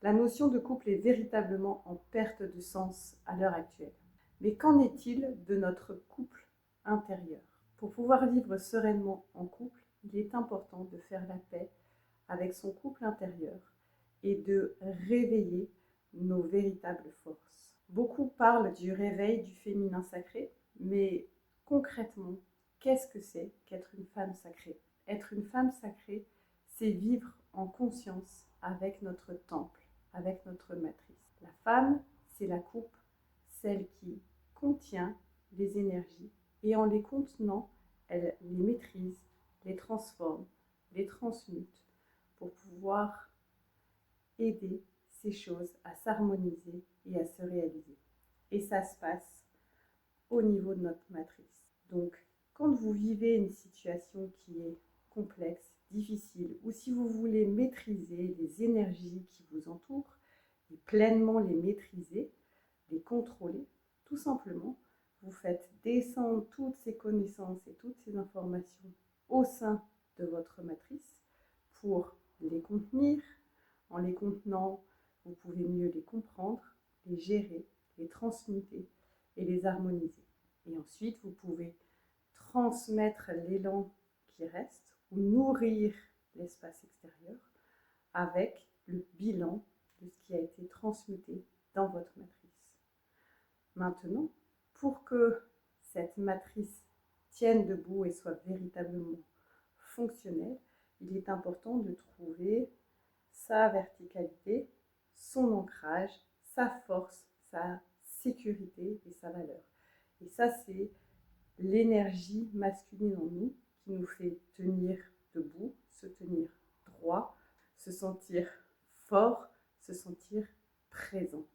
La notion de couple est véritablement en perte de sens à l'heure actuelle. Mais qu'en est-il de notre couple intérieur? Pour pouvoir vivre sereinement en couple, il est important de faire la paix avec son couple intérieur et de réveiller nos véritables forces. Beaucoup parlent du réveil du féminin sacré, mais concrètement, qu'est-ce que c'est qu'être une femme sacrée? Être une femme sacrée, c'est vivre en conscience avec notre temple, avec notre matrice. La femme, c'est la coupe, celle qui contient les énergies et en les contenant, elle les maîtrise, les transforme, les transmute pour pouvoir aider ces choses à s'harmoniser et à se réaliser. Et ça se passe au niveau de notre matrice. Donc, quand vous vivez une situation qui est complexe, difficile, ou si vous voulez maîtriser les énergies qui vous entourent, et pleinement les maîtriser, les contrôler, tout simplement, vous faites descendre toutes ces connaissances et toutes ces informations au sein de votre matrice pour les contenir. En les contenant, vous pouvez mieux les comprendre, les gérer, les transmuter et les harmoniser. Et ensuite, vous pouvez transmettre l'élan qui reste ou nourrir l'espace extérieur avec le bilan de ce qui a été transmuté dans votre matrice. Maintenant, pour que cette matrice tienne debout et soit véritablement fonctionnelle, il est important de trouver sa verticalité, son ancrage, sa force, sa sécurité et sa valeur. Et ça, c'est l'énergie masculine en nous qui nous fait tenir debout, se tenir droit, se sentir fort, se sentir présent.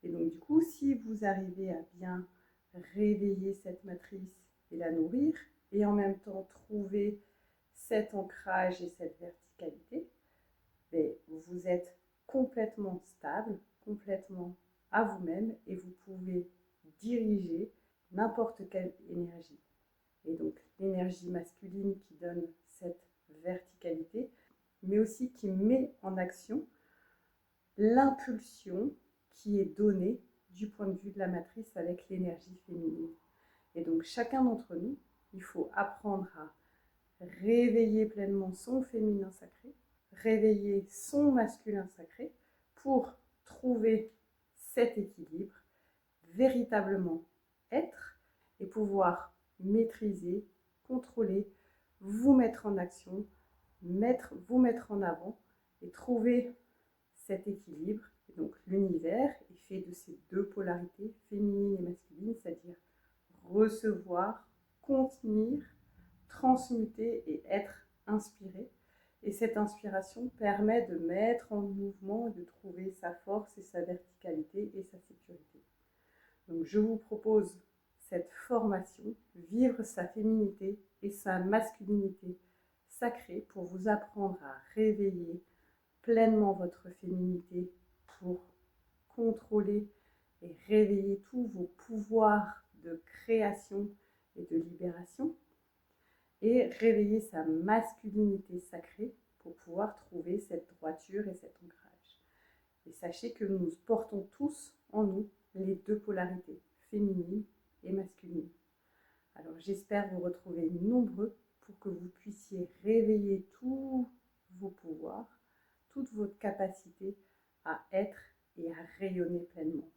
Et donc du coup, si vous arrivez à bien réveiller cette matrice et la nourrir, et en même temps trouver cet ancrage et cette verticalité, vous êtes complètement stable, complètement à vous-même et vous pouvez diriger n'importe quelle énergie. Et donc l'énergie masculine qui donne cette verticalité, mais aussi qui met en action l'impulsion qui est donnée du point de vue de la matrice avec l'énergie féminine. Et donc chacun d'entre nous, il faut apprendre à réveiller pleinement son féminin sacré, réveiller son masculin sacré pour trouver cet équilibre, véritablement être et pouvoir maîtriser, contrôler, vous mettre en action, vous mettre en avant et trouver cet équilibre. Et donc l'univers est fait de ces deux polarités, féminine et masculine, c'est-à-dire recevoir, contenir, transmuter et être inspiré. Et cette inspiration permet de mettre en mouvement et de trouver sa force et sa verticalité et sa sécurité. Donc je vous propose cette formation, vivre sa féminité et sa masculinité sacrée pour vous apprendre à réveiller pleinement votre féminité pour contrôler et réveiller tous vos pouvoirs de création et de libération et réveiller sa masculinité sacrée pour pouvoir trouver cette droiture et cet ancrage. Et sachez que nous portons tous en nous les deux polarités, féminine et masculine. Alors j'espère vous retrouver nombreux pour que vous puissiez réveiller tous vos pouvoirs, toute votre capacité à être et à rayonner pleinement.